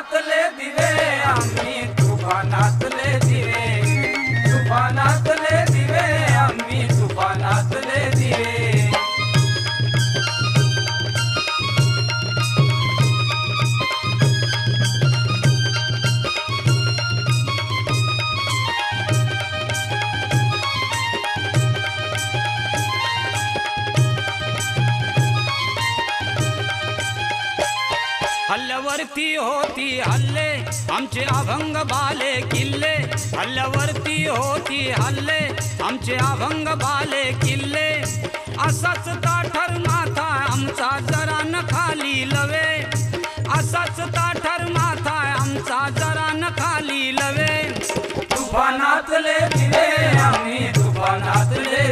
तुफानातले दिवे आम्ही तुफानातले दिवे तुफानातले दिवे आम्ही तुफानातले दिवे हल्ल्यावरती होती हल्ले आमचे अभंग बाले किल्ले हल्ल्यावरती होती हल्ले आमचे अभंग बाले किल्ले असाच ताठर माथा आमचा जरा न खाली लवे असाच ताठर माथा आमचा जरा न खाली लवे तुफानातले दिवे आम्ही तुफानातले